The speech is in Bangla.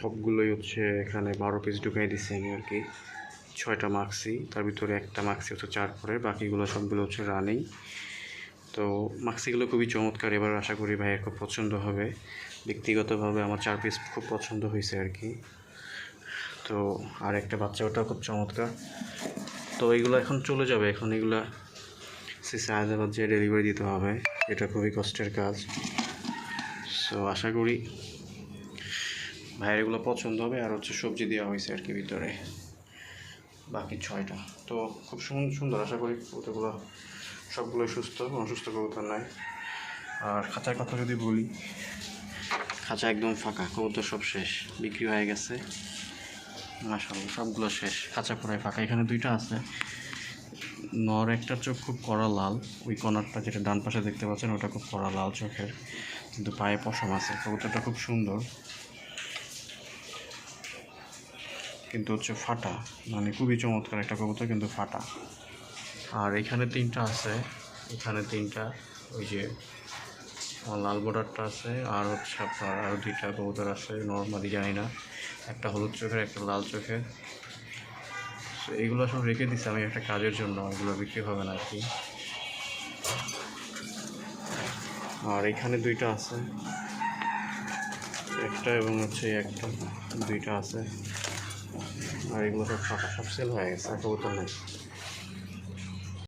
সবগুলোই হচ্ছে এখানে 12 পিস ঢুকাই দিচ্ছি আমি আর কি। 6টা মাক্সি, তার ভিতরে একটা মাক্সি হচ্ছে 4 পরের, বাকিগুলো সবগুলো হচ্ছে রানিং। তো মাক্সিগুলো খুবই চমৎকার, এবার আশা করি ভাইয়ের খুব পছন্দ হবে। ব্যক্তিগতভাবে আমার 4 পিস খুব পছন্দ হয়েছে আর কি। তো আর একটা বাচ্চা, ওটাও খুব চমৎকার। তো এইগুলো এখন চলে যাবে, এখন এগুলা হায়দ্রাবাদ যেয়ে ডেলিভারি দিতে হবে, এটা খুবই কষ্টের কাজ। সো আশা করি ভাইয়ের এগুলো পছন্দ হবে। আর হচ্ছে সবজি দেওয়া হয়েছে আর কি ভিতরে, বাকি 6টা। তো খুব সুন্দর, আশা করি কবুতরগুলো সবগুলোই সুস্থ, অসুস্থ কবুতর নাই। আর খাঁচার কথা যদি বলি, খাঁচা একদম ফাঁকা, কবুতর সব শেষ, বিক্রি হয়ে গেছে মাশাআল্লাহ, সবগুলো শেষ, খাঁচা পুরাই ফাঁকা। এখানে 2টা আছে, নর একটার চোখ খুব কড়া লাল, ওই কর্নারটা যেটা ডান পাশে দেখতে পাচ্ছেন ওটা খুব কড়া লাল চোখের, কিন্তু পায়ে পশম আছে। কবুতরটা খুব সুন্দর, কিন্তু হচ্ছে ফাটা, মানে খুবই চমৎকার একটা কবুতর, কিন্তু ফাটা। আর এখানে 3টা আছে, এখানে 3টা, ওই যে লাল বর্ডারটা আছে, আর হচ্ছে আপনার আরও 2টা কবুতর আছে নর্মালি, জানি না, একটা হলুদ চোখের, একটা লাল চোখের। এইগুলো সব রেখে দিচ্ছি আমি একটা কাজের জন্য, এগুলো বিক্রি হবে না আর কি। আর এখানে 2টা আছে, একটা এবং হচ্ছে একটা, 2টা আছে। আর এগুলো সব ফাঁকা, সব সেল হয়ে গেছে, কবুতর নেই।